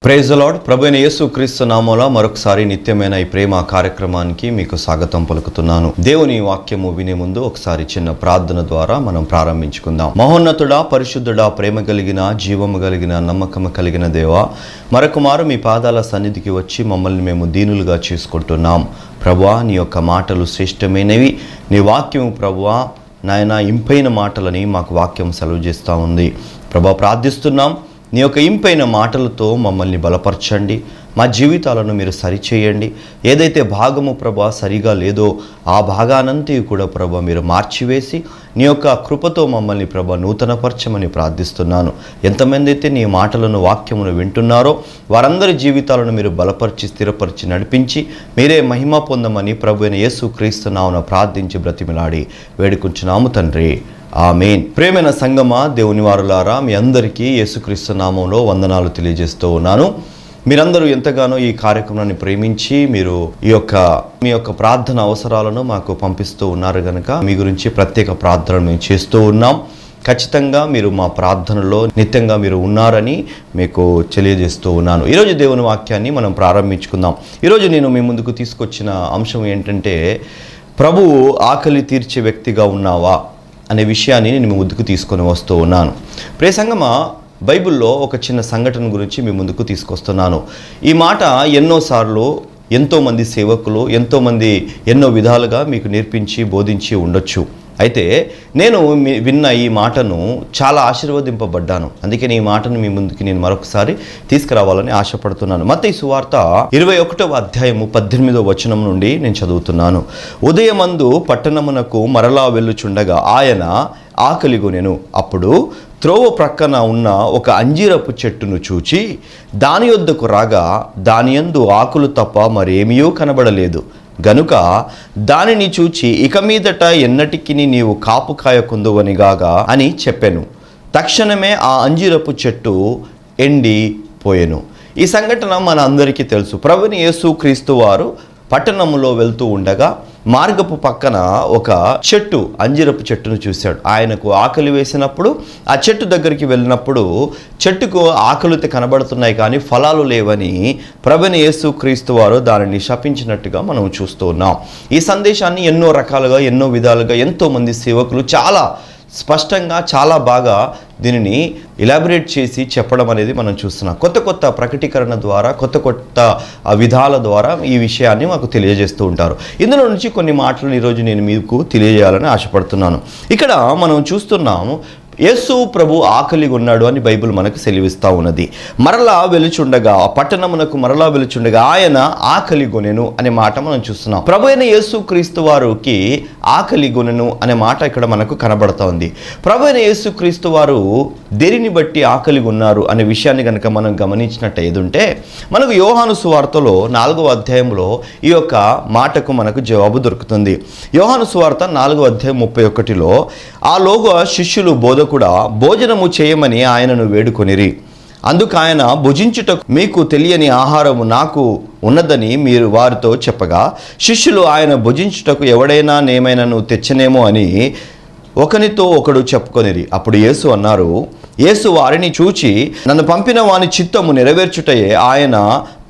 Praise the lord. ప్రభువైన యేసుక్రీస్తు నామములో మరొకసారి నిత్యమైన ఈ ప్రేమ కార్యక్రమానికి మీకు స్వాగతం పలుకుతున్నాను. దేవుని వాక్యము వినే ముందు ఒకసారి చిన్న ప్రార్థన ద్వారా మనం ప్రారంభించుకుందాం. మహోన్నతుడా, పరిశుద్ధుడా, ప్రేమ కలిగిన, జీవము కలిగిన, నమ్మకము కలిగిన దేవా, మరొకమారు మీ పాదాల సన్నిధికి వచ్చి మమ్మల్ని మేము దీనులుగా చేసుకుంటున్నాం. ప్రభువా, నీ యొక్క మాటలు శ్రేష్టమైనవి. నీ వాక్యము ప్రభువా నాయన ఇంపైన మాటలని మాకు వాక్యం సెలవు చేస్తూ ఉంది. ప్రభువా, ప్రార్థిస్తున్నాం, నీ యొక్క ఇంపైన మాటలతో మమ్మల్ని బలపరచండి. మా జీవితాలను మీరు సరిచేయండి. ఏదైతే భాగము ప్రభా సరిగా లేదో ఆ భాగానంతా కూడా ప్రభా మీరు మార్చివేసి నీ యొక్క కృపతో మమ్మల్ని ప్రభా నూతనపరచమని ప్రార్థిస్తున్నాను. ఎంతమంది అయితే నీ మాటలను వాక్యమును వింటున్నారో వారందరి జీవితాలను మీరు బలపరిచి స్థిరపరిచి నడిపించి మీరే మహిమ పొందమని ప్రభువైన యేసుక్రీస్తు నామమున ప్రార్థించి బ్రతిమిలాడి వేడుకుంటున్నాము తండ్రి. ఆమేన్. ప్రేమైన సంగమా, దేవుని వారులారా, మీ అందరికీ యేసుక్రీస్తు నామంలో వందనాలు తెలియజేస్తూ ఉన్నాను. మీరందరూ ఎంతగానో ఈ కార్యక్రమాన్ని ప్రేమించి మీరు మీ యొక్క ప్రార్థన అవసరాలను మాకు పంపిస్తూ ఉన్నారు కనుక మీ గురించి ప్రత్యేక ప్రార్థనలు మేము చేస్తూ ఉన్నాం. ఖచ్చితంగా మీరు మా ప్రార్థనలో నిత్యంగా మీరు ఉన్నారని మీకు తెలియజేస్తూ ఉన్నాను. ఈరోజు దేవుని వాక్యాన్ని మనం ప్రారంభించుకుందాం. ఈరోజు నేను మీ ముందుకు తీసుకొచ్చిన అంశం ఏంటంటే, ప్రభువు ఆకలి తీర్చే వ్యక్తిగా ఉన్నావా అనే విషయాన్ని నేను మీ ముందుకు తీసుకొని వస్తూ ఉన్నాను. ప్రియ సంగమా, బైబిల్లో ఒక చిన్న సంఘటన గురించి మీ ముందుకు తీసుకొస్తున్నాను. ఈ మాట ఎన్నోసార్లు ఎంతోమంది సేవకులు ఎంతోమంది ఎన్నో విధాలుగా మీకు నేర్పించి బోధించి ఉండొచ్చు. అయితే నేను విన్న ఈ మాటను చాలా ఆశీర్వదింపబడ్డాను. అందుకని ఈ మాటను మీ ముందుకి నేను మరొకసారి తీసుకురావాలని ఆశపడుతున్నాను. మత్తయి సువార్త 21వ అధ్యాయము 18వ వచనం నుండి నేను చదువుతున్నాను. ఉదయమందు పట్టణమునకు మరలా వెళ్ళుచుండగా ఆయన ఆకలిగొనెను. అప్పుడు త్రోవ ప్రక్కన ఉన్న ఒక అంజీరపు చెట్టును చూచి దాని యొద్దకు రాగా దాని యందు ఆకులు తప్ప మరేమీ కనబడలేదు. గనుక దానిని చూచి ఇక మీదట ఎన్నటికి నీవు కాపు కాయకుందువనిగాగా అని చెప్పెను. తక్షణమే ఆ అంజీరపు చెట్టు ఎండిపోయెను. ఈ సంఘటన మన అందరికీ తెలుసు. ప్రభువైన యేసుక్రీస్తు వారు పట్టణంలో వెళ్తూ ఉండగా మార్గపు పక్కన ఒక చెట్టు, అంజీరపు చెట్టును చూశాడు. ఆయనకు ఆకలి వేసినప్పుడు ఆ చెట్టు దగ్గరికి వెళ్ళినప్పుడు చెట్టుకు ఆకలితో కనబడుతున్నాయి కానీ ఫలాలు లేవని ప్రభువైన యేసుక్రీస్తు వారు దానిని శపించినట్టుగా మనం చూస్తూ ఉన్నాం. ఈ సందేశాన్ని ఎన్నో రకాలుగా ఎన్నో విధాలుగా ఎంతోమంది సేవకులు చాలా స్పష్టంగా చాలా బాగా దీనిని ఎలాబరేట్ చేసి చెప్పడం అనేది మనం చూస్తున్నాం. కొత్త కొత్త ప్రకటీకరణ ద్వారా కొత్త కొత్త విధాల ద్వారా ఈ విషయాన్ని మాకు తెలియజేస్తూ ఉంటారు. ఇందులో నుంచి కొన్ని మాటలను ఈరోజు నేను మీకు తెలియజేయాలని ఆశపడుతున్నాను. ఇక్కడ మనం చూస్తున్నాము, యేసు ప్రభు ఆకలిగా ఉన్నాడు అని బైబిల్ మనకు సెలవిస్తూ ఉన్నది. మరలా వెలుచుండగా, పట్టణమునకు మరలా వెలుచుండగా ఆయన ఆకలిగొనెను అనే మాట మనం చూస్తున్నాం. ప్రభు అయిన యేసుక్రీస్తు వారికి ఆకలిగొనెను అనే మాట ఇక్కడ మనకు కనబడతా ఉంది. ప్రభు అయిన యేసుక్రీస్తు వారు దేనిని బట్టి ఆకలిగా ఉన్నారు అనే విషయాన్ని కనుక మనం గమనించినట్టు ఏదుంటే, మనకు యోహాను సువార్తలో 4వ అధ్యాయంలో ఈ యొక్క మాటకు మనకు జవాబు దొరుకుతుంది. యోహాను సువార్త 4వ అధ్యాయం 31లో ఆలోగా శిష్యులు కూడా భోజనము చేయమని ఆయనను వేడుకొనిరి. అందుకు ఆయన, భుజించుటకు మీకు తెలియని ఆహారము నాకు ఉన్నదని మీరు వారితో చెప్పగా శిష్యులు ఆయన భుజించుటకు ఎవడైనా నేమైనాను తెచ్చనేమో అని ఒకనితో ఒకడు చెప్పుకొనిరి. అప్పుడు యేసు అన్నారు, యేసు వారిని చూచి, నన్ను పంపిన వాని చిత్తము నెరవేర్చుటయే ఆయన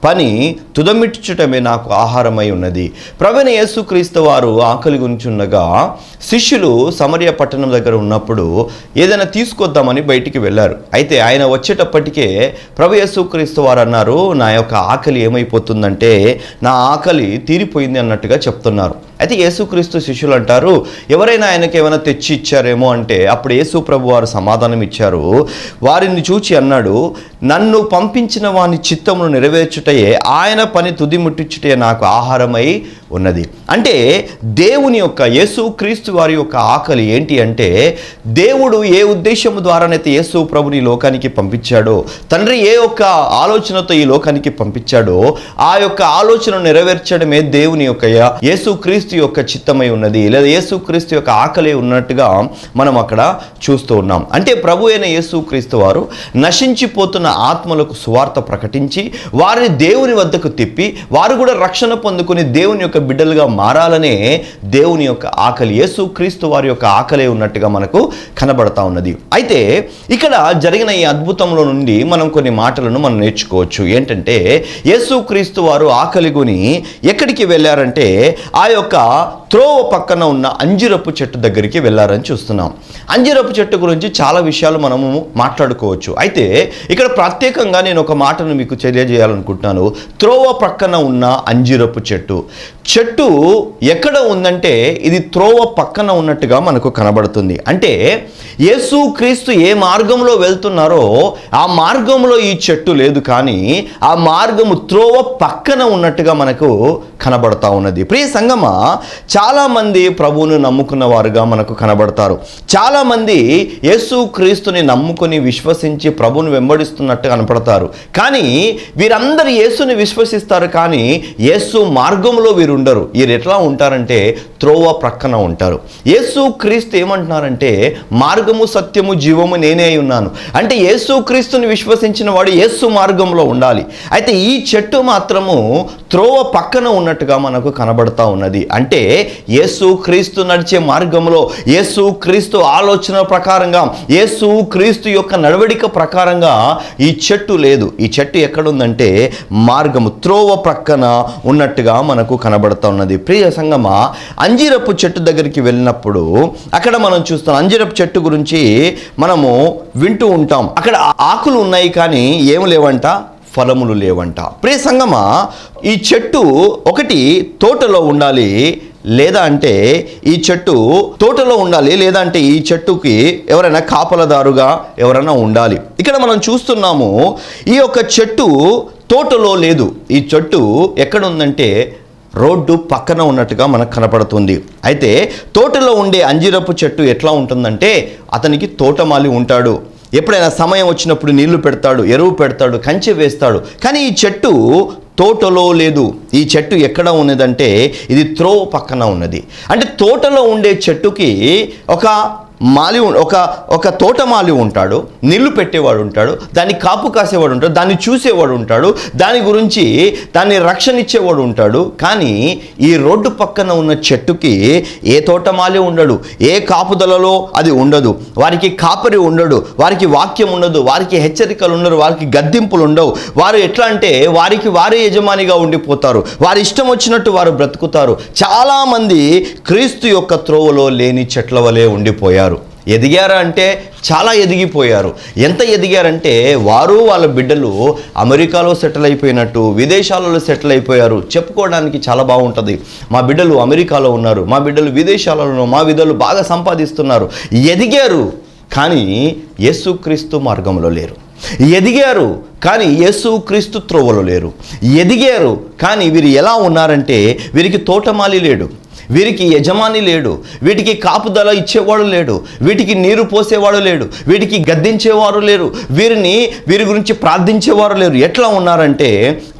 పని, తుదమిట్టుటమే నాకు ఆహారమై ఉన్నది. ప్రభువైన యేసుక్రీస్తు వారు ఆకలి గుంచుండగా శిష్యులు సమరయ పట్టణం దగ్గర ఉన్నప్పుడు ఏదైనా తీసుకొద్దామని బయటికి వెళ్ళారు. అయితే ఆయన వచ్చేటప్పటికే ప్రభు యేసుక్రీస్తు వారు అన్నారు, నా యొక్క ఆకలి ఏమైపోతుందంటే నా ఆకలి తీరిపోయింది అన్నట్టుగా చెప్తున్నారు. అయితే యేసుక్రీస్తు శిష్యులు అంటారు, ఎవరైనా ఆయనకి ఏమైనా తెచ్చి ఇచ్చారేమో అంటే అప్పుడు యేసు ప్రభు వారు సమాధానం ఇచ్చారు. వారిని చూచి అన్నాడు, నన్ను పంపించిన వాని చిత్తమును నెరవేర్చుటయే ఆయన పని, తుది ముట్టించుటే నాకు ఆహారమై ఉన్నది. అంటే దేవుని యొక్క యేసుక్రీస్తు వారి యొక్క ఆకలి ఏంటి అంటే, దేవుడు ఏ ఉద్దేశము ద్వారానైతే యేసు ప్రభుని లోకానికి పంపించాడో, తండ్రి ఏ యొక్క ఆలోచనతో ఈ లోకానికి పంపించాడో ఆ యొక్క ఆలోచనను నెరవేర్చడమే దేవుని యొక్క యేసుక్రీస్తు యేసుక్రీస్తు యొక్క చిత్తమై ఉన్నది, లేదా యేసుక్రీస్తు యొక్క ఆకలి ఉన్నట్టుగా మనం అక్కడ చూస్తూ ఉన్నాం. అంటే ప్రభు అయిన యేసుక్రీస్తు వారు నశించిపోతున్న ఆత్మలకు సువార్త ప్రకటించి వారిని దేవుని వద్దకు తిప్పి వారు కూడా రక్షణ పొందుకుని దేవుని యొక్క బిడ్డలుగా మారాలనే దేవుని యొక్క ఆకలి, యేసుక్రీస్తు వారి యొక్క ఆకలి ఉన్నట్టుగా మనకు కనబడతా ఉన్నది. అయితే ఇక్కడ జరిగిన ఈ అద్భుతంలో నుండి మనం కొన్ని మాటలను మనం నేర్చుకోవచ్చు. ఏంటంటే యేసుక్రీస్తు వారు ఆకలిగొని ఎక్కడికి వెళ్ళారంటే ఆ యొక్క త్రోవ పక్కన ఉన్న అంజిరపు చెట్టు దగ్గరికి వెళ్ళారని చూస్తున్నాం. అంజిరపు చెట్టు గురించి చాలా విషయాలు మనము మాట్లాడుకోవచ్చు. అయితే ఇక్కడ ప్రత్యేకంగా నేను ఒక మాటను మీకు తెలియజేయాలనుకుంటున్నాను. త్రోవ పక్కన ఉన్న అంజిరపు చెట్టు ఎక్కడ ఉందంటే ఇది త్రోవ పక్కన ఉన్నట్టుగా మనకు కనబడుతుంది. అంటే యేసుక్రీస్తు ఏ మార్గంలో వెళ్తున్నారో ఆ మార్గంలో ఈ చెట్టు లేదు, కానీ ఆ మార్గము త్రోవ పక్కన ఉన్నట్టుగా మనకు కనబడతా ఉన్నది. ప్రియ సంగమా, చాలామంది ప్రభువును నమ్ముకున్న వారుగా మనకు కనబడతారు. చాలామంది యేసుక్రీస్తుని నమ్ముకొని విశ్వసించి ప్రభువును వెంబడిస్తున్నట్టు కనపడతారు. కానీ వీరందరూ యేసుని విశ్వసిస్తారు, కానీ యేసు మార్గంలో వీరు ఉండరు. వీరు ఎట్లా ఉంటారంటే త్రోవ ప్రక్కన ఉంటారు. యేసుక్రీస్తు ఏమంటున్నారంటే మార్గము సత్యము జీవము నేనే ఉన్నాను. అంటే యేసుక్రీస్తుని విశ్వసించిన వాడు యేసు మార్గంలో ఉండాలి. అయితే ఈ చెట్టు మాత్రము త్రోవ పక్కన ఉన్నట్టుగా మనకు కనబడతా ఉన్నది. అంటే యేసుక్రీస్తు నడిచే మార్గంలో, యేసుక్రీస్తు ఆలోచన ప్రకారంగా, యేసుక్రీస్తు యొక్క నడవడిక ప్రకారంగా ఈ చెట్టు లేదు. ఈ చెట్టు ఎక్కడుందంటే మార్గము త్రోవ ప్రక్కన ఉన్నట్టుగా మనకు కనబడతా ఉన్నది. ప్రియ సంగమా, అంజీరపు చెట్టు దగ్గరికి వెళ్ళినప్పుడు అక్కడ మనం చూస్తాం, అంజీరపు చెట్టు గురించి మనము వింటూ ఉంటాం. అక్కడ ఆకులు ఉన్నాయి కానీ ఏమి లేవంట, ఫలములు లేవంట. ప్రియ సంగమా, ఈ చెట్టు ఒకటి తోటలో ఉండాలి, లేదా అంటే ఈ చెట్టు తోటలో ఉండాలి, లేదా అంటే ఈ చెట్టుకి ఎవరైనా కాపలదారుగా ఎవరైనా ఉండాలి. ఇక్కడ మనం చూస్తున్నాము ఈ యొక్క చెట్టు తోటలో లేదు. ఈ చెట్టు ఎక్కడ ఉందంటే రోడ్డు పక్కన ఉన్నట్టుగా మనకు కనపడుతుంది. అయితే తోటలో ఉండే అంజీరపు చెట్టు ఎట్లా ఉంటుందంటే అతనికి తోటమాలి ఉంటాడు. ఎప్పుడైనా సమయం వచ్చినప్పుడు నీళ్లు పెడతాడు, ఎరువు పెడతాడు, కంచె వేస్తాడు. కానీ ఈ చెట్టు తోటలో లేదు. ఈ చెట్టు ఎక్కడ ఉన్నదంటే ఇది త్రోవ పక్కన ఉన్నది. అంటే తోటలో ఉండే చెట్టుకి ఒక తోటమాలి ఉంటాడు, నీళ్లు పెట్టేవాడు ఉంటాడు, దాన్ని కాపు కాసేవాడు ఉంటాడు, దాన్ని చూసేవాడు ఉంటాడు, దాని గురించి దాన్ని రక్షణ ఇచ్చేవాడు ఉంటాడు. కానీ ఈ రోడ్డు పక్కన ఉన్న చెట్టుకి ఏ తోటమాలి ఉండడు, ఏ కాపుదలలో అది ఉండదు, వారికి కాపరి ఉండడు, వారికి వాక్యం ఉండదు, వారికి హెచ్చరికలు ఉండరు, వారికి గద్దింపులు ఉండవు. వారు ఎట్లా అంటే వారే యజమానిగా ఉండిపోతారు, వారి ఇష్టం వచ్చినట్టు వారు బ్రతుకుతారు. చాలామంది క్రీస్తు యొక్క త్రోవలో లేని చెట్ల వలె ఉండిపోయారు. ఎదిగారా అంటే చాలా ఎదిగిపోయారు. ఎంత ఎదిగారంటే వారు వాళ్ళ బిడ్డలు అమెరికాలో సెటిల్ అయిపోయినట్టు, విదేశాలలో సెటిల్ అయిపోయారు. చెప్పుకోవడానికి చాలా బాగుంటుంది, మా బిడ్డలు అమెరికాలో ఉన్నారు, మా బిడ్డలు విదేశాలలో, మా బిడ్డలు బాగా సంపాదిస్తున్నారు. ఎదిగారు కానీ యేసుక్రీస్తు మార్గంలో లేరు. ఎదిగారు కానీ యేసుక్రీస్తు త్రోవలో లేరు. ఎదిగారు కానీ వీరు ఎలా ఉన్నారంటే వీరికి తోటమాలి లేడు, వీరికి యజమాని లేడు, వీటికి కాపుదల ఇచ్చేవాడు లేడు, వీటికి నీరు పోసేవాడు లేడు, వీటికి గద్దించేవారు లేరు, వీరి గురించి ప్రార్థించేవారు లేరు. ఎట్లా ఉన్నారంటే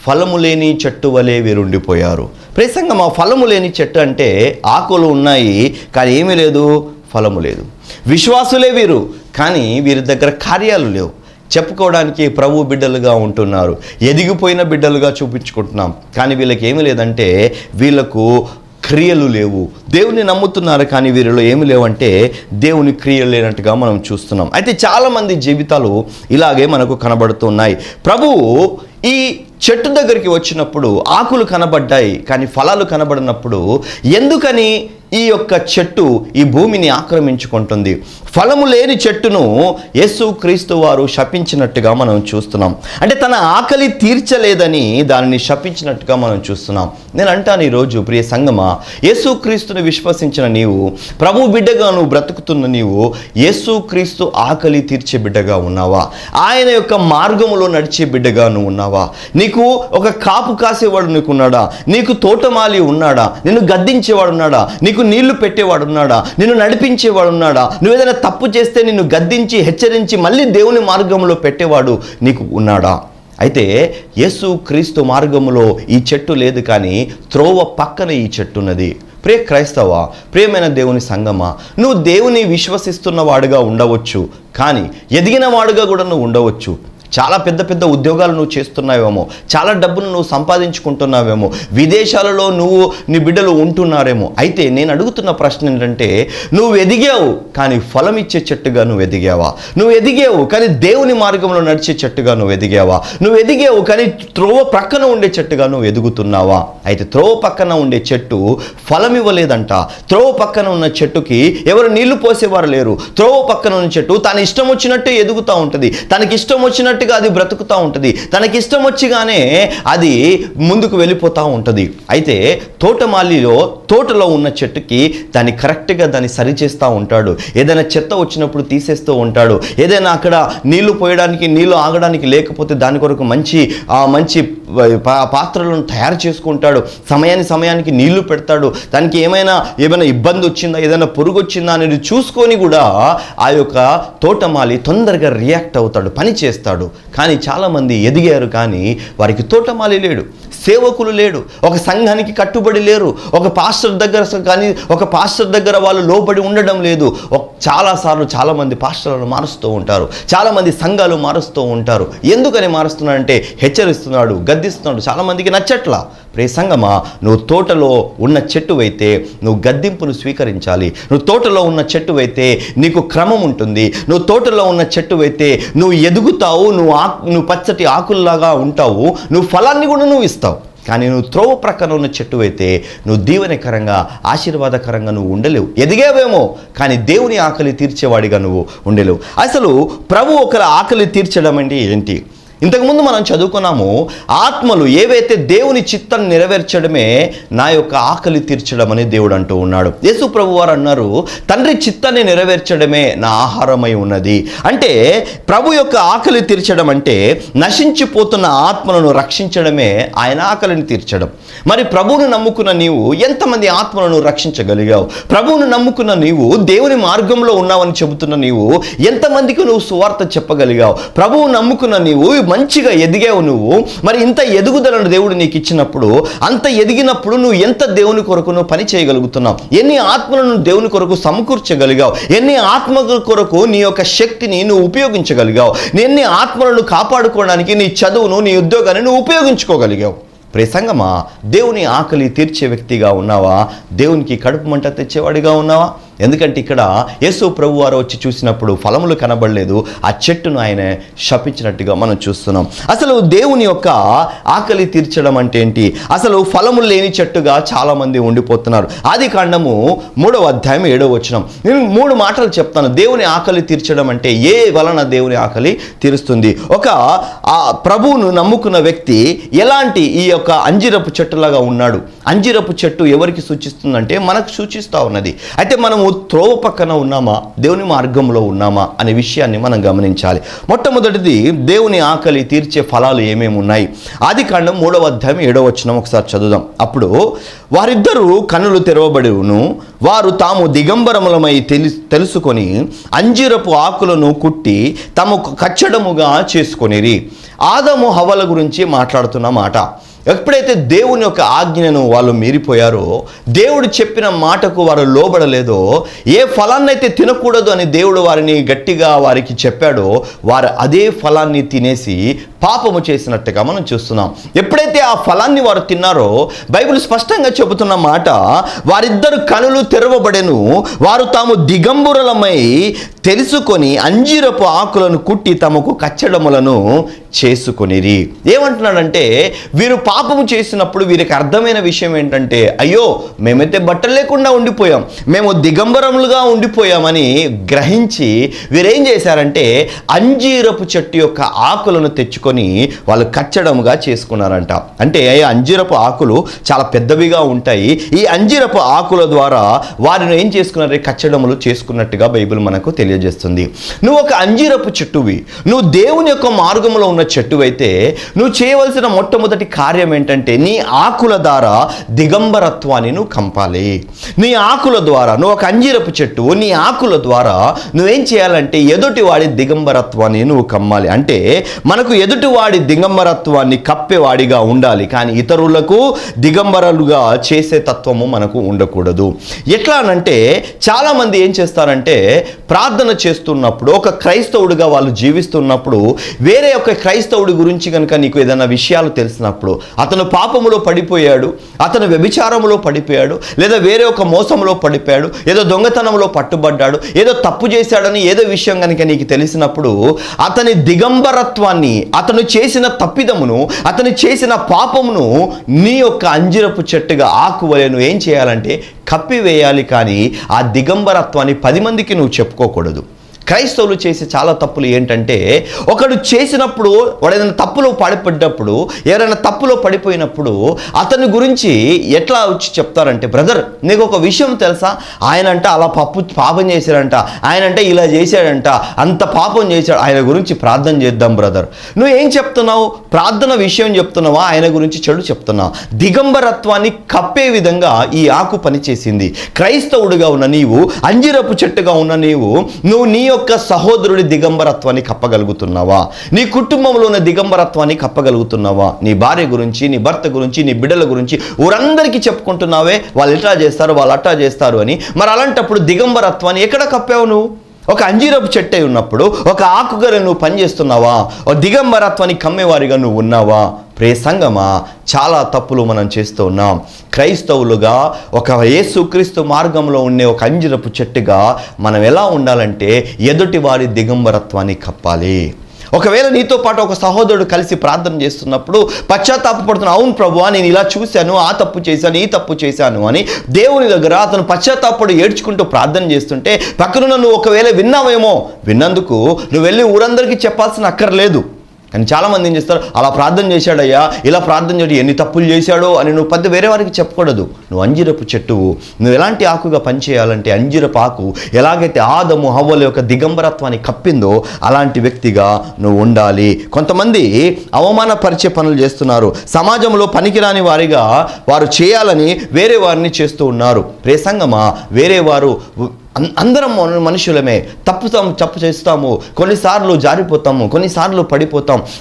ఫలము లేని చెట్టు వలె వీరుండిపోయారు. ప్రసంగం, ఆ ఫలము లేని చెట్టు అంటే ఆకులు ఉన్నాయి కానీ ఏమీ లేదు, ఫలము లేదు. విశ్వాసులే వీరు కానీ వీరి దగ్గర కార్యాలు లేవు. చెప్పుకోవడానికి ప్రభు బిడ్డలుగా ఉంటున్నారు, ఎదిగిపోయిన బిడ్డలుగా చూపించుకుంటున్నాం, కానీ వీళ్ళకి ఏమీ లేదంటే వీళ్ళకు క్రియలు లేవు. దేవుని నమ్ముతున్నారు కానీ వీరిలో ఏమి లేవంటే దేవుని క్రియలు లేనట్టుగా మనం చూస్తున్నాం. అయితే చాలామంది జీవితాలు ఇలాగే మనకు కనబడుతున్నాయి. ప్రభువు ఈ చెట్టు దగ్గరికి వచ్చినప్పుడు ఆకులు కనబడ్డాయి కానీ ఫలాలు కనబడినప్పుడు ఎందుకని ఈ యొక్క చెట్టు ఈ భూమిని ఆక్రమించుకుంటుంది? ఫలము లేని చెట్టును యేసుక్రీస్తు వారు శపించినట్టుగా మనం చూస్తున్నాం. అంటే తన ఆకలి తీర్చలేదని దానిని శపించినట్టుగా మనం చూస్తున్నాం. నేను అంటాను ఈరోజు ప్రియ సంగమా, యేసుక్రీస్తుని విశ్వసించిన నీవు, ప్రభు బిడ్డగా నువ్వు బ్రతుకుతున్న నీవు యేసుక్రీస్తు ఆకలి తీర్చే బిడ్డగా ఉన్నావా? ఆయన యొక్క మార్గములో నడిచే బిడ్డగా నువ్వు ఉన్నావా? నీకు ఒక కాపు కాసేవాడు నీకున్నాడా? నీకు తోటమాలి ఉన్నాడా? నిన్ను గద్దించేవాడు ఉన్నాడా? నీకు నీళ్లు పెట్టేవాడు ఉన్నాడా? నిన్ను నడిపించేవాడు ఉన్నాడా? నువ్వు ఏదైనా తప్పు చేస్తే నిన్ను గద్దించి హెచ్చరించి మళ్ళీ దేవుని మార్గంలో పెట్టేవాడు నీకు ఉన్నాడా? అయితే యేసుక్రీస్తు మార్గములో ఈ చెట్టు లేదు కానీ త్రోవ పక్కన ఈ చెట్టు ఉన్నది. క్రైస్తవ, ప్రియమైన దేవుని సంగమా, నువ్వు దేవుని విశ్వసిస్తున్న వాడుగా ఉండవచ్చు, కానీ ఎదిగిన వాడుగా కూడా నువ్వు ఉండవచ్చు. చాలా పెద్ద పెద్ద ఉద్యోగాలు నువ్వు చేస్తున్నావేమో, చాలా డబ్బును నువ్వు సంపాదించుకుంటున్నావేమో, విదేశాలలో నీ బిడ్డలు ఉంటున్నారేమో. అయితే నేను అడుగుతున్న ప్రశ్న ఏంటంటే, నువ్వు ఎదిగావు కానీ ఫలం ఇచ్చే చెట్టుగా నువ్వు ఎదిగావా? నువ్వు ఎదిగావు కానీ దేవుని మార్గంలో నడిచే చెట్టుగా నువ్వు ఎదిగావా? నువ్వు ఎదిగావు కానీ త్రోవ ప్రక్కన ఉండే చెట్టుగా నువ్వు ఎదుగుతున్నావా? అయితే త్రోవ పక్కన ఉండే చెట్టు ఫలం ఇవ్వలేదంట. త్రోవ పక్కన ఉన్న చెట్టుకి ఎవరు నీళ్లు పోసేవారు లేరు. త్రోవ పక్కన ఉన్న చెట్టు తన ఇష్టం వచ్చినట్టే ఎదుగుతూ ఉంటుంది, తనకి ఇష్టం వచ్చినట్టు అది బ్రతుకుతూ ఉంటుంది, తనకి ఇష్టం వచ్చిగానే అది ముందుకు వెళ్ళిపోతూ ఉంటుంది. అయితే తోటలో ఉన్న చెట్టుకి దాన్ని కరెక్ట్గా దాన్ని సరిచేస్తూ ఉంటాడు. ఏదైనా చెత్త వచ్చినప్పుడు తీసేస్తూ ఉంటాడు. ఏదైనా అక్కడ నీళ్లు పోయడానికి, నీళ్లు ఆగడానికి లేకపోతే దాని కొరకు మంచి పాత్రలను తయారు చేసుకుంటాడు. సమయానికి నీళ్లు పెడతాడు. దానికి ఏమైనా ఇబ్బంది వచ్చిందా, ఏదైనా పురుగు వచ్చిందా అనేది చూసుకొని కూడా ఆ యొక్క తోటమాలి తొందరగా రియాక్ట్ అవుతాడు, పని చేస్తాడు. కానీ చాలామంది ఎదిగారు కానీ వారికి తోటమాలి లేడు, సేవకులు లేడు, ఒక సంఘానికి కట్టుబడి లేరు, ఒక పాస్టర్ దగ్గర వాళ్ళు లోబడి ఉండడం లేదు. చాలాసార్లు చాలామంది పాస్టర్లను మారుస్తూ ఉంటారు, చాలామంది సంఘాలు మారుస్తూ ఉంటారు. ఎందుకని మారుస్తున్నాడంటే హెచ్చరిస్తున్నాడు, గద్దిస్తున్నాడు, చాలామందికి నచ్చట్లా. ప్రియ సంగమా, నువ్వు తోటలో ఉన్న చెట్టువైతే నువ్వు గద్దింపును స్వీకరించాలి. నువ్వు తోటలో ఉన్న చెట్టువైతే నీకు క్రమం ఉంటుంది. నువ్వు తోటలో ఉన్న చెట్టువైతే నువ్వు ఎదుగుతావు, నువ్వు పచ్చటి ఆకుల్లాగా ఉంటావు, నువ్వు ఫలాన్ని కూడా నువ్వు ఇస్తావు. కానీ నువ్వు త్రోవ ప్రక్కన ఉన్న చెట్టువైతే నువ్వు దీవెనకరంగా, ఆశీర్వాదకరంగా నువ్వు ఉండలేవు. ఎదిగేవేమో కానీ దేవుని ఆకలి తీర్చేవాడిగా నువ్వు ఉండలేవు. అసలు ప్రభు ఒకరి ఆకలి తీర్చడం అంటే ఏంటి? ఇంతకుముందు మనం చదువుకున్నాము, ఆత్మలు ఏవైతే దేవుని చిత్తాన్ని నెరవేర్చడమే నా యొక్క ఆకలి తీర్చడం అని దేవుడు అంటూ ఉన్నాడు. యేసు ప్రభు వారు అన్నారు, తండ్రి చిత్తాన్ని నెరవేర్చడమే నా ఆహారమై ఉన్నది. అంటే ప్రభు యొక్క ఆకలి తీర్చడం అంటే నశించిపోతున్న ఆత్మలను రక్షించడమే ఆయన ఆకలిని తీర్చడం. మరి ప్రభువును నమ్ముకున్న నీవు ఎంతమంది ఆత్మలను రక్షించగలిగావు? ప్రభువును నమ్ముకున్న నీవు, దేవుని మార్గంలో ఉన్నావని చెబుతున్న నీవు ఎంతమందికి నువ్వు సువార్త చెప్పగలిగావు? ప్రభువు నమ్ముకున్న నీవు మంచిగా ఎదిగావు. నువ్వు మరి ఇంత ఎదుగుదలను దేవుడు నీకు ఇచ్చినప్పుడు, అంత ఎదిగినప్పుడు నువ్వు ఎంత దేవుని కొరకు నువ్వు పని చేయగలుగుతున్నావు? ఎన్ని ఆత్మలను దేవుని కొరకు సమకూర్చగలిగావు? ఎన్ని ఆత్మల కొరకు నీ యొక్క శక్తిని నువ్వు ఉపయోగించగలిగావు? ఎన్ని ఆత్మలను కాపాడుకోవడానికి నీ చదువును, నీ ఉద్యోగాన్ని నువ్వు ఉపయోగించుకోగలిగావు? ప్రియ సంగమా, దేవుని ఆకలి తీర్చే వ్యక్తిగా ఉన్నావా? దేవునికి కడుపు మంట తెచ్చేవాడిగా ఉన్నావా? ఎందుకంటే ఇక్కడ యేసు ప్రభు వారు వచ్చి చూసినప్పుడు ఫలములు కనబడలేదు, ఆ చెట్టును ఆయన శపించినట్టుగా మనం చూస్తున్నాం. అసలు దేవుని యొక్క ఆకలి తీర్చడం అంటే ఏంటి? అసలు ఫలములు లేని చెట్టుగా చాలామంది ఉండిపోతున్నారు. ఆదికాండము 3వ అధ్యాయం 7వ వచనం. నేను 3 మాటలు చెప్తాను. దేవుని ఆకలి తీర్చడం అంటే ఏ వలన దేవుని ఆకలి తీరుస్తుంది? ఒక ప్రభువును నమ్ముకున్న వ్యక్తి ఎలాంటి ఈ యొక్క అంజిరపు చెట్టులాగా ఉన్నాడు. అంజిరపు చెట్టు ఎవరికి సూచిస్తుందంటే మనకు సూచిస్తూ ఉన్నది. అయితే మనము త్రోవ పక్కన ఉన్నామా, దేవుని మార్గంలో ఉన్నామా అనే విషయాన్ని మనం గమనించాలి. మొట్టమొదటిది, దేవుని ఆకలి తీర్చే ఫలాలు ఏమేమి ఉన్నాయి? ఆదికాండం 3వ అధ్యాయం 7వ వచనం ఒకసారి చదువుదాం. అప్పుడు వారిద్దరూ కన్నులు తెరవబడిను, వారు తాము దిగంబరములమై తెలుసుకొని అంజిరపు ఆకులను కుట్టి తమకు కచ్చడముగా చేసుకొనిరి. ఆదాము హవ్వల గురించి మాట్లాడుతున్న మాట. ఎప్పుడైతే దేవుని యొక్క ఆజ్ఞను వాళ్ళు మీరిపోయారో, దేవుడు చెప్పిన మాటకు వారు లోబడలేదో, ఏ ఫలాన్నైతే తినకూడదు అని దేవుడు వారిని గట్టిగా వారికి చెప్పాడో, వారు అదే ఫలాన్ని తినేసి పాపము చేసినట్టుగా మనం చూస్తున్నాం. ఎప్పుడైతే ఆ ఫలాన్ని వారు తిన్నారో, బైబిల్ స్పష్టంగా చెబుతున్న మాట, వారిద్దరు కనులు తెరవబడెను, వారు తాము దిగంబరులమై తెలుసుకొని అంజీరపు ఆకులను కుట్టి తమకు కచ్చడములను చేసుకొనిరి. ఏమంటున్నాడంటే, వీరు పాపము చేసినప్పుడు వీరికి అర్థమైన విషయం ఏంటంటే, అయ్యో మేమైతే బట్టలు లేకుండా ఉండిపోయాం, మేము దిగంబరములుగా ఉండిపోయామని గ్రహించి వీరేం చేశారంటే అంజీరపు చెట్టు యొక్క ఆకులను తెచ్చుకొని వాళ్ళు కచ్చడముగా చేసుకున్నారంట. అంటే అంజీరపు ఆకులు చాలా పెద్దవిగా ఉంటాయి. ఈ అంజీరపు ఆకుల ద్వారా వారిని ఏం చేసుకున్నారు? కచ్చడములు చేసుకున్నట్టుగా బైబిల్ మనకు తెలియజేస్తుంది. నువ్వు ఒక అంజీరపు చెట్టువి, నువ్వు దేవుని యొక్క మార్గంలో ఉన్న చెట్టువైతే నువ్వు చేయవలసిన మొట్టమొదటి కార్యం ఏంటంటే, నీ ఆకుల ద్వారా దిగంబరత్వాన్ని నువ్వు కంపాలి. నీ ఆకుల ద్వారా, నువ్వు ఒక అంజీరపు చెట్టు, నీ ఆకుల ద్వారా నువ్వేం చేయాలంటే ఎదుటి వాడి దిగంబరత్వాన్ని నువ్వు కమ్మాలి. అంటే మనకు ఎదుటి ఎదుటివాడి దిగంబరత్వాన్ని కప్పేవాడిగా ఉండాలి, కానీ ఇతరులకు దిగంబరులుగా చేసే తత్వము మనకు ఉండకూడదు. ఎట్లా అనంటే చాలామంది ఏం చేస్తారంటే ప్రార్థన చేస్తున్నప్పుడు, ఒక క్రైస్తవుడిగా వాళ్ళు జీవిస్తున్నప్పుడు, వేరే ఒక క్రైస్తవుడి గురించి కనుక నీకు ఏదైనా విషయాలు తెలిసినప్పుడు, అతను పాపములో పడిపోయాడు, అతను వ్యభిచారములో పడిపోయాడు, లేదా వేరే ఒక మోసంలో పడిపోయాడు, ఏదో దొంగతనంలో పట్టుబడ్డాడు, ఏదో తప్పు చేశాడని ఏదో విషయం కనుక నీకు తెలిసినప్పుడు, అతని దిగంబరత్వాన్ని, అతను చేసిన తప్పిదమును, అతను చేసిన పాపమును నీ యొక్క అంజిరపు చెట్టుగా ఆకువలే నువ్వు ఏం చేయాలంటే కప్పివేయాలి, కానీ ఆ దిగంబరత్వాన్ని 10 మందికి నువ్వు చెప్పుకోకూడదు. క్రైస్తవులు చేసే చాలా తప్పులు ఏంటంటే, ఒకడు చేసినప్పుడు, వాడు ఏదైనా తప్పులో పడిపడ్డప్పుడు, ఎవరైనా తప్పులో పడిపోయినప్పుడు అతని గురించి ఎట్లా వచ్చి చెప్తారంటే, బ్రదర్ నీకు ఒక విషయం తెలుసా, ఆయన అంటే అలా పాపం చేశాడంట, ఆయన అంటే ఇలా చేశాడంట, అంత పాపం చేశాడు, ఆయన గురించి ప్రార్థన చేద్దాం బ్రదర్. నువ్వు ఏం చెప్తున్నావు? ప్రార్థన విషయం చెప్తున్నావా, ఆయన గురించి చెడు చెప్తున్నావు? దిగంబరత్వాన్ని కప్పే విధంగా ఈ ఆకు పనిచేసింది. క్రైస్తవుడిగా ఉన్న నీవు, అంజిరపు చెట్టుగా ఉన్న నువ్వు నీ యొక్క సహోదరుడి దిగంబరత్వాన్ని కప్పగలుగుతున్నావా? నీ కుటుంబంలో ఉన్న దిగంబరత్వాన్ని కప్పగలుగుతున్నావా? నీ భార్య గురించి, నీ భర్త గురించి, నీ బిడ్డల గురించి ఊరందరికీ చెప్పుకుంటున్నావే, వాళ్ళు ఇట్లా చేస్తారు, వాళ్ళు అట్లా చేస్తారు అని. మరి అలాంటప్పుడు దిగంబరత్వాన్ని ఎక్కడ కప్పావు నువ్వు? ఒక అంజీరపు చెట్టు అయి ఉన్నప్పుడు, ఒక ఆకుగర నువ్వు పనిచేస్తున్నావా? ఒక దిగంబరత్వాన్ని కమ్మేవారిగా నువ్వు ఉన్నావా? ప్రియ సంగమా, చాలా తప్పులు మనం చేస్తూ ఉన్నాం. క్రైస్తవులుగా ఒక యేసుక్రీస్తు మార్గంలో ఉండే ఒక అంజరపు చెట్టుగా మనం ఎలా ఉండాలంటే ఎదుటి వారి దిగంబరత్వాన్ని కప్పాలి. ఒకవేళ నీతో పాటు ఒక సహోదరుడు కలిసి ప్రార్థన చేస్తున్నప్పుడు పశ్చాత్తాపడుతున్నా, అవును ప్రభువా నేను ఇలా చూశాను, ఆ తప్పు చేశాను, ఈ తప్పు చేశాను అని దేవుని దగ్గర అతను పశ్చాత్తాపడు ఏడ్చుకుంటూ ప్రార్థన చేస్తుంటే పక్కనున్న నువ్వు ఒకవేళ విన్నావేమో, విన్నందుకు నువ్వు వెళ్ళి ఊరందరికీ చెప్పాల్సిన అక్కర్లేదు. కానీ చాలామంది ఏం చేస్తారు, అలా ప్రార్థన చేశాడయ్యా, ఇలా ప్రార్థన చేయడం, ఎన్ని తప్పులు చేశాడో అని నువ్వు పెద్ద వేరే వారికి చెప్పకూడదు. నువ్వు అంజిరపు చెట్టువు. నువ్వు ఎలాంటి ఆకుగా పనిచేయాలంటే అంజిరపు ఆకు ఎలాగైతే ఆదము హవ్వల యొక్క దిగంబరత్వాన్ని కప్పిందో అలాంటి వ్యక్తిగా నువ్వు ఉండాలి. కొంతమంది అవమానపరిచే పనులు చేస్తున్నారు, సమాజంలో పనికిరాని వారిగా వారు చేయాలని వేరే వారిని చేస్తూ ఉన్నారు. ప్రియ సంగమా, వేరే వారు అందరం మనుషులమే, తప్పు చేస్తాము, కొన్నిసార్లు జారిపోతాము, కొన్నిసార్లు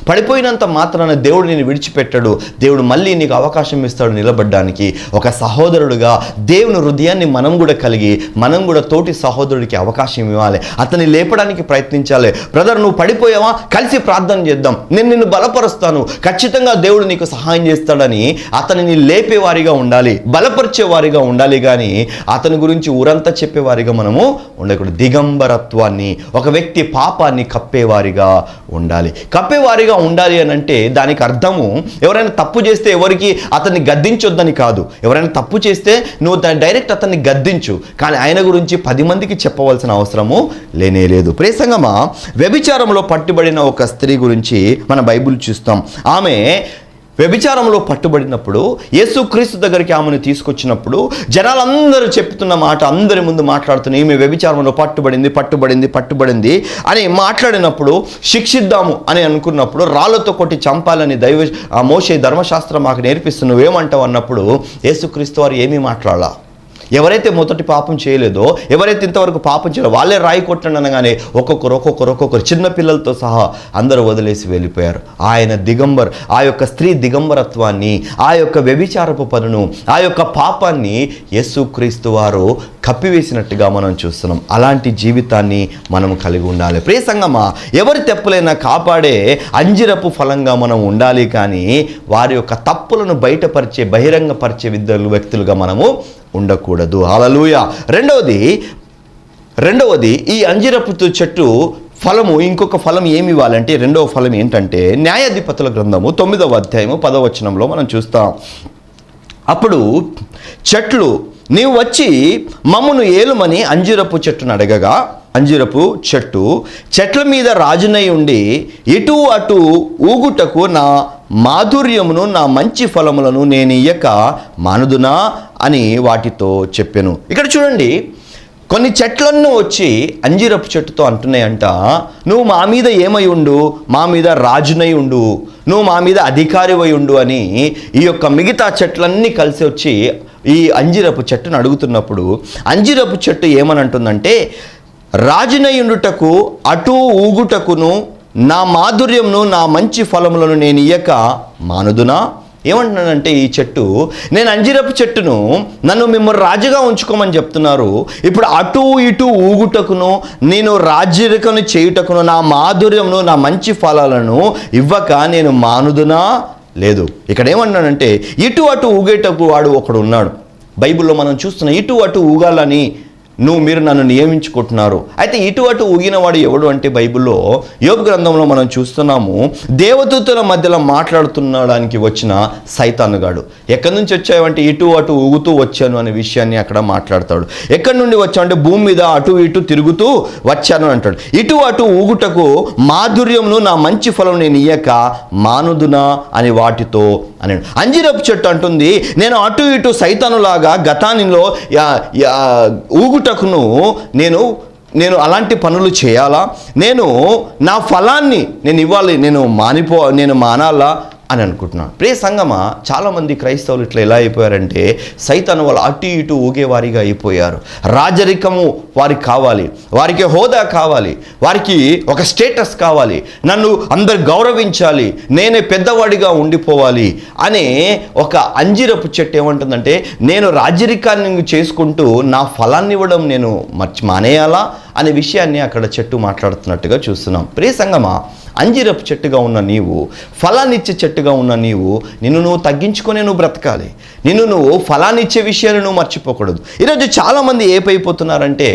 పడిపోయినంత మాత్రాన దేవుడు నేను విడిచిపెట్టాడు. దేవుడు మళ్ళీ నీకు అవకాశం ఇస్తాడు నిలబడ్డానికి. ఒక సహోదరుడుగా దేవుని హృదయాన్ని మనం కూడా కలిగి మనం కూడా తోటి సహోదరుడికి అవకాశం ఇవ్వాలి, అతన్ని లేపడానికి ప్రయత్నించాలి. బ్రదర్ నువ్వు పడిపోయావా, కలిసి ప్రార్థన చేద్దాం, నేను నిన్ను బలపరుస్తాను, ఖచ్చితంగా దేవుడు నీకు సహాయం చేస్తాడని అతనిని లేపేవారిగా ఉండాలి, బలపరిచేవారిగా ఉండాలి. కానీ అతని గురించి ఊరంతా చెప్పేవారిగా మనము ఉండకూడదు. దిగంబరత్వాన్ని, ఒక వ్యక్తి పాపాన్ని కప్పేవారిగా ఉండాలి అని అంటే దానికి అర్థము ఎవరైనా తప్పు చేస్తే ఎవరికి అతన్ని గద్దించొద్దని కాదు. ఎవరైనా తప్పు చేస్తే నువ్వు డైరెక్ట్ అతన్ని గద్దించు, కానీ ఆయన గురించి 10 మందికి చెప్పవలసిన అవసరము లేనే లేదు. ప్రియ సంగమా, వ్యభిచారంలో పట్టుబడిన ఒక స్త్రీ గురించి మన బైబిల్ చూస్తాం. ఆమె వ్యభిచారంలో పట్టుబడినప్పుడు యేసుక్రీస్తు దగ్గరికి ఆమెను తీసుకొచ్చినప్పుడు జనాలందరూ చెప్తున్న మాట, అందరి ముందు మాట్లాడుతున్న, ఈమె వ్యభిచారంలో పట్టుబడింది అని మాట్లాడినప్పుడు శిక్షిద్దాము అని అనుకున్నప్పుడు, రాళ్లతో కొట్టి చంపాలని మోషే ధర్మశాస్త్రం మాకు నేర్పిస్తు, నువ్వేమంటావు అన్నప్పుడు యేసుక్రీస్తు వారు ఏమీ మాట్లాడాల. ఎవరైతే మొదటి పాపం చేయలేదో, ఎవరైతే ఇంతవరకు పాపం చేయలేదో వాళ్ళే రాయి కొట్టండి అనగానే ఒక్కొక్కరు చిన్న పిల్లలతో సహా అందరూ వదిలేసి వెళ్ళిపోయారు. ఆయన ఆ యొక్క స్త్రీ దిగంబరత్వాన్ని, ఆ యొక్క వ్యభిచారపు పనును, ఆ యొక్క పాపాన్ని యేసుక్రీస్తు వారు కప్పివేసినట్టుగా మనం చూస్తున్నాం. అలాంటి జీవితాన్ని మనం కలిగి ఉండాలి. ప్రియ సంగమా, ఎవరి తప్పులైనా కాపాడే అంజిరపు ఫలంగా మనం ఉండాలి, కానీ వారి యొక్క తప్పులను బహిరంగపరిచే వ్యక్తులుగా మనము ఉండకూడదు. హల్లెలూయా. రెండవది ఈ అంజిరపు చెట్టు ఫలము, ఇంకొక ఫలం ఏమి ఇవ్వాలంటే, రెండవ ఫలం ఏంటంటే న్యాయాధిపతుల గ్రంథము 9వ అధ్యాయము 10వ వచనంలో మనం చూస్తాం. అప్పుడు చెట్లు, నీవు వచ్చి మమ్మును ఏలుమని అంజిరపు చెట్టును అడగగా, అంజిరపు చెట్ల మీద రాజునై ఉండి ఇటు అటు ఊగుటకు నా మాధుర్యమును, నా మంచి ఫలములను నేను ఇయ్యక మానుదునా అని వాటితో చెప్పెను. ఇక్కడ చూడండి, కొన్ని చెట్లన్నీ వచ్చి అంజిరపు చెట్టుతో అంటున్నాయంట, నువ్వు మా మీద ఏమై ఉండు, మా మీద రాజునై ఉండు, నువ్వు మా మీద అధికారివై ఉండు అని ఈ యొక్క మిగతా చెట్లన్నీ కలిసి వచ్చి ఈ అంజిరపు చెట్టును అడుగుతున్నప్పుడు, అంజిరపు చెట్టు ఏమని అంటుందంటే, రాజునై ఉండుటకు అటు ఊగుటకును నా మాధుర్యంను నా మంచి ఫలములను నేను ఇయ్యక మానుదునా? ఏమంటున్నానంటే ఈ చెట్టు, నేను అంజిరపు చెట్టును, నన్ను మిమ్మల్ని రాజుగా ఉంచుకోమని చెప్తున్నారు. ఇప్పుడు అటు ఇటు ఊగుటకును నేను రాజ్యరికను చేయుటకును నా మాధుర్యంను నా మంచి ఫలాలను ఇవ్వక నేను మానుదునా? లేదు. ఇక్కడ ఏమన్నానంటే ఇటు అటు ఊగేటకు వాడు ఒకడు ఉన్నాడు. బైబిల్లో మనం చూస్తున్న ఇటు అటు ఊగాలని మీరు నన్ను నియమించుకుంటున్నారు. అయితే ఇటు అటు ఊగినవాడు ఎవడు అంటే బైబిల్లో యోబు గ్రంథంలో మనం చూస్తున్నాము, దేవదూతల మధ్యలో మాట్లాడుతున్నాడానికి వచ్చిన సైతానుగాడు. ఎక్కడి నుంచి వచ్చావంటే ఇటు అటు ఊగుతూ వచ్చాను అనే విషయాన్ని అక్కడ మాట్లాడతాడు. ఎక్కడి నుండి వచ్చావంటే భూమి మీద అటు ఇటు తిరుగుతూ వచ్చాను అంటాడు. ఇటు అటు ఊగుటకు మాధుర్యంను నా మంచి ఫలం నేను ఇయ్యక మానుదునా అని వాటితో అని. అంజిరపు చెట్టు అంటుంది, నేను అటు ఇటు సైతానులాగా గతానిలో ఊగుటకును నేను అలాంటి పనులు చేయాలా? నేను నా ఫలాన్ని నేను ఇవ్వాలి, నేను మానాలా అని అనుకుంటున్నాను. ప్రియ సంగమా, చాలామంది క్రైస్తవులు ఇట్లా ఎలా అయిపోయారంటే సైతాను వాళ్ళు అటు ఇటు ఊగేవారిగా అయిపోయారు. రాజరికము వారికి కావాలి, వారికి హోదా కావాలి, వారికి ఒక స్టేటస్ కావాలి, నన్ను అందరు గౌరవించాలి, నేనే పెద్దవాడిగా ఉండిపోవాలి అనే ఒక అంజిరపు చెట్టు ఏమంటుందంటే నేను రాజరికాన్ని చేసుకుంటూ నా ఫలాన్ని ఇవ్వడం నేను మానేయాలా అనే విషయాన్ని అక్కడ చెట్టు మాట్లాడుతున్నట్టుగా చూస్తున్నాం. ప్రియ సంగమా, అంజిరపు చెట్టుగా ఉన్న నీవు, ఫలాన్నిచ్చే చెట్టుగా ఉన్న నీవు నువ్వు తగ్గించుకొని నువ్వు బ్రతకాలి. నువ్వు ఫలాన్నిచ్చే విషయాన్ని నువ్వు మర్చిపోకూడదు. ఈరోజు చాలామంది ఏపైపోతున్నారంటే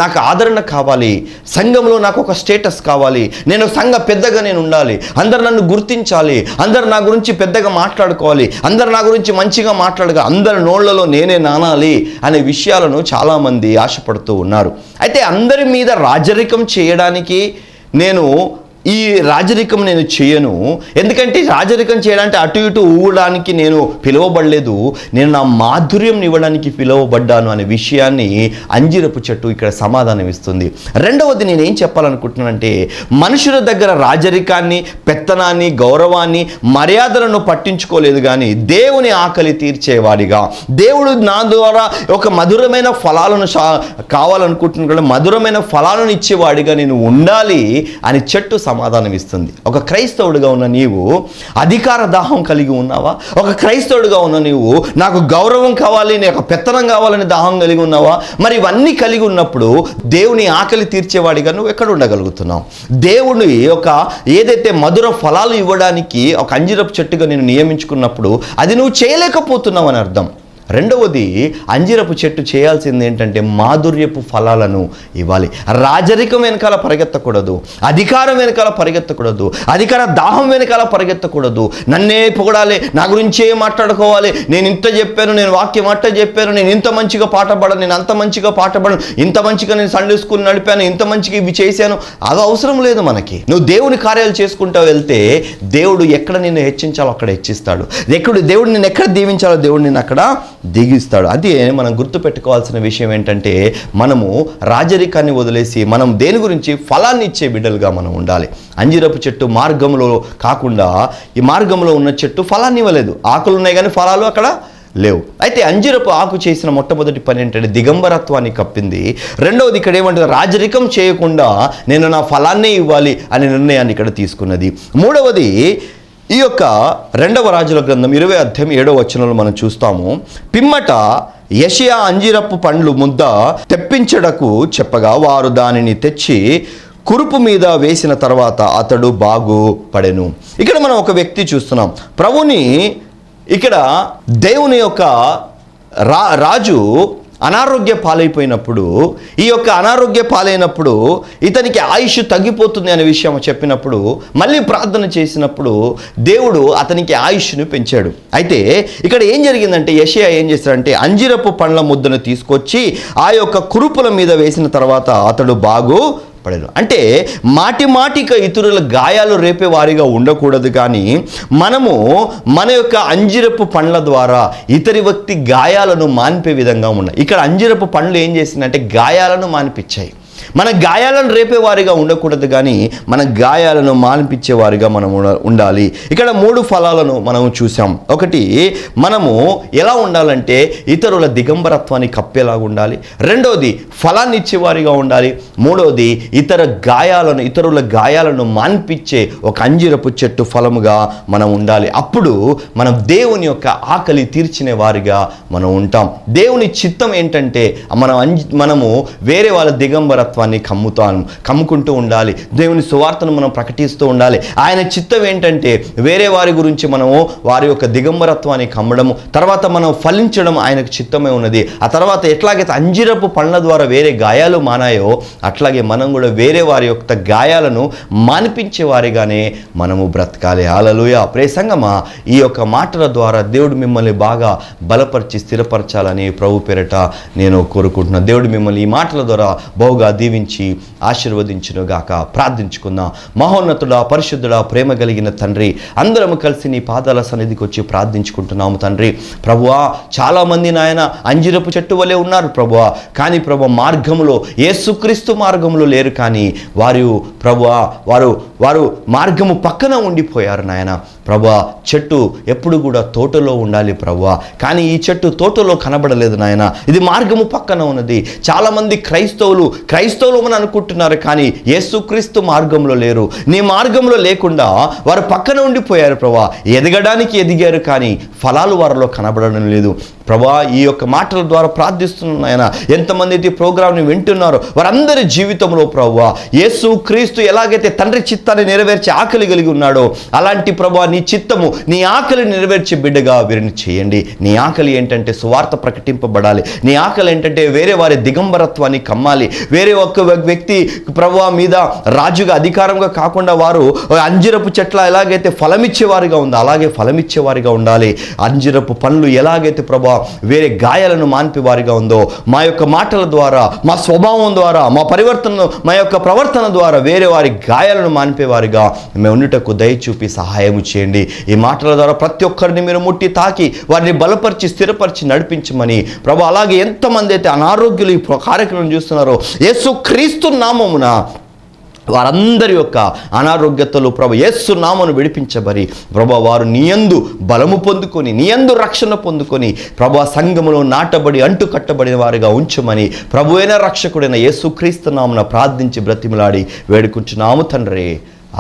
నాకు ఆదరణ కావాలి, సంఘంలో నాకు ఒక స్టేటస్ కావాలి, నేను సంఘ పెద్దగా నేను ఉండాలి, అందరు నన్ను గుర్తించాలి, అందరు నా గురించి పెద్దగా మాట్లాడుకోవాలి, అందరు నా గురించి మంచిగా మాట్లాడగా అందరి నోళ్లలో నేనే నానాలి అనే విషయాలను చాలామంది ఆశపడుతూ ఉన్నారు. అయితే అందరి మీద రాజరికం చేయడానికి ఈ రాజరికం నేను చేయను. ఎందుకంటే రాజరికం చేయడానికి అటు ఇటు ఊగడానికి నేను పిలువబడలేదు, నేను నా మాధుర్యం ఇవ్వడానికి పిలువబడ్డాను అనే విషయాన్ని అంజిరపు చెట్టు ఇక్కడ సమాధానం ఇస్తుంది. రెండవది నేనేం చెప్పాలనుకుంటున్నానంటే మనుషుల దగ్గర రాజరికాన్ని, పెత్తనాన్ని, గౌరవాన్ని, మర్యాదలను పట్టించుకోలేదు కానీ దేవుని ఆకలి తీర్చేవాడిగా, దేవుడు నా ద్వారా ఒక మధురమైన ఫలాలను కావాలనుకుంటున్నాడు, మధురమైన ఫలాలను ఇచ్చేవాడిగా నేను ఉండాలి అని చెట్టు సమాధానం ఇస్తుంది. ఒక క్రైస్తవుడిగా ఉన్న నీవు అధికార దాహం కలిగి ఉన్నావా? ఒక క్రైస్తవుడిగా ఉన్న నీవు నాకు గౌరవం కావాలి, నాకు పెత్తనం కావాలని దాహం కలిగి ఉన్నావా? మరి ఇవన్నీ కలిగి ఉన్నప్పుడు దేవుని ఆకలి తీర్చేవాడిగా నువ్వు ఎక్కడ ఉండగలుగుతున్నావు? దేవుని యొక్క ఏదైతే మధుర ఫలాలు ఇవ్వడానికి ఒక అంజిరపు చెట్టుగా నేను నియమించుకున్నప్పుడు అది నువ్వు చేయలేకపోతున్నావు అని అర్థం. రెండవది, అంజిరపు చెట్టు చేయాల్సింది ఏంటంటే మాధుర్యపు ఫలాలను ఇవ్వాలి. రాజరికం వెనకాల పరిగెత్తకూడదు, అధికారం వెనకాల పరిగెత్తకూడదు, అధికార దాహం వెనకాల పరిగెత్తకూడదు. నన్నే పొగడాలి, నా గురించే మాట్లాడుకోవాలి, నేను ఇంత చెప్పాను, నేను వాక్యం అట్ట చెప్పాను, నేను ఇంత మంచిగా పాట పాడను, నేను అంత మంచిగా పాట పాడను, ఇంత మంచిగా నేను సండే స్కూల్ నడిపాను, ఇంత మంచిగా ఇవి చేశాను. అది అవసరం లేదు మనకి. నువ్వు దేవుని కార్యాలు చేసుకుంటూ వెళ్తే దేవుడు ఎక్కడ నిన్ను హెచ్చించాలో అక్కడ హెచ్చిస్తాడు. దేవుడు నిన్ను ఎక్కడ దీవించాలో దేవుడు నిన్ను అక్కడ దిగిస్తాడు. అదే మనం గుర్తుపెట్టుకోవాల్సిన విషయం ఏంటంటే మనము రాజరికాన్ని వదిలేసి మనం దేని గురించి ఫలాన్ని ఇచ్చే బిడ్డలుగా మనం ఉండాలి. అంజిరపు చెట్టు మార్గంలో కాకుండా ఈ మార్గంలో ఉన్న చెట్టు ఫలాన్ని ఇవ్వలేదు, ఆకులు ఉన్నాయి కానీ ఫలాలు అక్కడ లేవు. అయితే అంజిరపు ఆకు చేసిన మొట్టమొదటి పని ఏంటంటే దిగంబరత్వాన్ని కప్పింది. రెండవది ఇక్కడ ఏమంటే రాజరికం చేయకుండా నేను నా ఫలాన్నే ఇవ్వాలి అనే నిర్ణయాన్ని ఇక్కడ తీసుకున్నది. మూడవది, ఈ యొక్క 2వ రాజుల గ్రంథం 20వ అధ్యాయం 7వ వచనంలో మనం చూస్తాము. పిమ్మట యెషయా అంజిరపు పండ్లు ముద్ద తెప్పించడకు చెప్పగా వారు దానిని తెచ్చి కురుపు మీద వేసిన తర్వాత అతడు బాగుపడెను. ఇక్కడ మనం ఒక వ్యక్తి చూస్తున్నాం. ప్రభుని ఇక్కడ దేవుని యొక్క రాజు అనారోగ్య పాలైపోయినప్పుడు, ఈ యొక్క అనారోగ్య పాలైనప్పుడు ఇతనికి ఆయుష్ తగ్గిపోతుంది అనే విషయం చెప్పినప్పుడు మళ్ళీ ప్రార్థన చేసినప్పుడు దేవుడు అతనికి ఆయుష్ను పెంచాడు. అయితే ఇక్కడ ఏం జరిగిందంటే యెషయా ఏం చేశాడంటే అంజిరపు పండ్ల ముద్దను తీసుకొచ్చి ఆ యొక్క కురుపుల మీద వేసిన తర్వాత అతడు బాగుపడెను. అంటే మాటిక ఇతరుల గాయాలు రేపే వారిగా ఉండకూడదు, కానీ మనము మన యొక్క అంజిరపు పండ్ల ద్వారా ఇతరి వ్యక్తి గాయాలను మాన్పే విధంగా ఉన్నాయి. ఇక్కడ అంజిరపు పండ్లు ఏం చేసిందంటే గాయాలను మాన్పించాయి. మన గాయాలను రేపేవారిగా ఉండకూడదు, కానీ మన గాయాలను మాన్పించేవారిగా మనం ఉండాలి. ఇక్కడ 3 ఫలాలను మనం చూసాం. ఒకటి, మనము ఎలా ఉండాలంటే ఇతరుల దిగంబరత్వాన్ని కప్పేలాగా ఉండాలి. రెండవది, ఫలాన్ని ఇచ్చేవారిగా ఉండాలి. మూడవది, ఇతరుల గాయాలను మాన్పించే ఒక అంజిరపు చెట్టు ఫలముగా మనం ఉండాలి. అప్పుడు మనం దేవుని యొక్క ఆకలి తీర్చిన వారిగా మనం ఉంటాం. దేవుని చిత్తం ఏంటంటే మనము వేరే వాళ్ళ దిగంబరత్వాన్ని కమ్ముకుంటూ ఉండాలి. దేవుని సువార్తను మనం ప్రకటిస్తూ ఉండాలి. ఆయన చిత్తం ఏంటంటే వేరే వారి గురించి మనము వారి యొక్క దిగంబరత్వాన్ని కమ్మడము, తర్వాత మనం ఫలించడం ఆయనకు చిత్తమే ఉన్నది. ఆ తర్వాత ఎట్లాగైతే అంజిరపు పండ్ల ద్వారా వేరే గాయాలు మానాయో, అట్లాగే మనం కూడా వేరే వారి యొక్క గాయాలను మాన్పించే వారిగానే మనము బ్రతకాలి. హల్లెలూయా. ప్రియ సంగమా, ఈ యొక్క మాటల ద్వారా దేవుడు మిమ్మల్ని బాగా బలపరిచి స్థిరపరచాలని ప్రభు పేరట నేను కోరుకుంటున్నాను. దేవుడు మిమ్మల్ని ఈ మాటల ద్వారా బహుగా దీవించి ఆశీర్వదించును గాక. ప్రార్థించుకుందాం. మహోన్నతుడా, పరిశుద్ధుడా, ప్రేమ కలిగిన తండ్రి, అందరము కలిసి నీ పాదాల సన్నిధికి వచ్చి ప్రార్థించుకుంటున్నాము తండ్రి. ప్రభువా, చాలామంది నాయన అంజిరపు చెట్టు వలె ఉన్నారు ప్రభువా, కానీ ప్రభు మార్గములో యేసుక్రీస్తు మార్గములో లేరు. కానీ వారు మార్గము పక్కన ఉండిపోయారు నాయన. ప్రభువా, చెట్టు ఎప్పుడు కూడా తోటలో ఉండాలి ప్రభువా, కానీ ఈ చెట్టు తోటలో కనబడలేదు నాయన. ఇది మార్గము పక్కన ఉన్నది. చాలామంది క్రైస్తవులు అని అనుకుంటున్నారు, కానీ యేసుక్రీస్తు మార్గంలో లేరు. నీ మార్గంలో లేకుండా వారు పక్కన ఉండిపోయారు ప్రభువా. ఎదగడానికి ఎదిగారు, కానీ ఫలాలు వారిలో కనబడడం లేదు ప్రభువా. ఈ యొక్క మాటల ద్వారా ప్రార్థిస్తున్నాను నాయన. ఎంతమంది అయితే ప్రోగ్రామ్ని వింటున్నారో వారందరి జీవితంలో ప్రభువా, యేసుక్రీస్తు ఎలాగైతే తండ్రి చిత్తాన్ని నెరవేర్చే ఆకలి కలిగి ఉన్నాడో, అలాంటి ప్రభువా నీ చిత్తము, నీ ఆకలి నెరవేర్చే బిడ్డగా వీరిని చేయండి. నీ ఆకలి ఏంటంటే సువార్త ప్రకటింపబడాలి. నీ ఆకలి ఏంటంటే వేరే వారి దిగంబరత్వాన్ని కమ్మాలి. వేరే ఒక్క వ్యక్తి ప్రభువా మీద రాజుగా అధికారంగా కాకుండా వారు అంజిరపు చెట్ల ఎలాగైతే ఫలమిచ్చేవారిగా ఉందో అలాగే ఫలమిచ్చేవారిగా ఉండాలి. అంజిరపు పండ్లు ఎలాగైతే ప్రభువా వేరే గాయాలను మాన్పేవారిగా ఉందో, మా యొక్క మాటల ద్వారా, మా స్వభావం ద్వారా, మా యొక్క ప్రవర్తన ద్వారా వేరే వారి గాయాలను మాన్పేవారిగా మేము ఉండుటకు దయచూపి సహాయం చేయండి. ఈ మాటల ద్వారా ప్రతి ఒక్కరిని మీరు ముట్టి తాకి వారిని బలపరిచి స్థిరపరిచి నడిపించమని ప్రభు. అలాగే ఎంతమంది అయితే అనారోగ్యులు ఈ కార్యక్రమం చూస్తున్నారో, యేసుక్రీస్తు నామమున వారందరి యొక్క అనారోగ్యతలు ప్రభు యేసు నామమును విడిపించబడి ప్రభు వారు నీయందు బలము పొందుకొని, నీయందు రక్షణ పొందుకొని ప్రభు సంఘములో నాటబడి అంటు కట్టబడిన వారిగా ఉంచమని ప్రభువైన రక్షకుడైన యేసుక్రీస్తు నామమున ప్రార్థించి బ్రతిమలాడి వేడుకుంటున్నాము తండ్రి.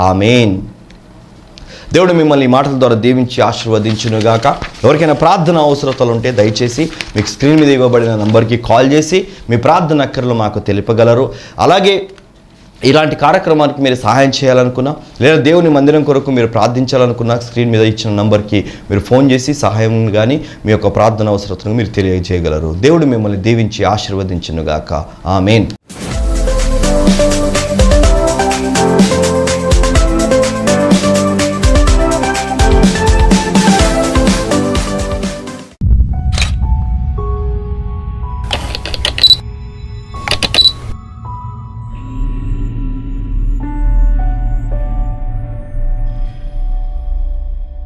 ఆమేన్. దేవుడు మిమ్మల్ని మాటల ద్వారా దీవించి ఆశీర్వదించునుగాక. ఎవరికైనా ప్రార్థన అవసరతలు ఉంటే దయచేసి మీకు స్క్రీన్ మీద ఇవ్వబడిన నంబర్కి కాల్ చేసి మీ ప్రార్థన అక్కర్లు మాకు తెలుపగలరు. అలాగే ఇలాంటి కార్యక్రమానికి మీరు సహాయం చేయాలనుకున్నా, లేదా దేవుని మందిరం కొరకు మీరు ప్రార్థించాలనుకున్నా, స్క్రీన్ మీద ఇచ్చిన నంబర్కి మీరు ఫోన్ చేసి సహాయం కానీ మీ యొక్క ప్రార్థన అవసరతను మీరు తెలియజేయగలరు. దేవుడు మిమ్మల్ని దీవించి ఆశీర్వదించునుగాక. ఆమేన్.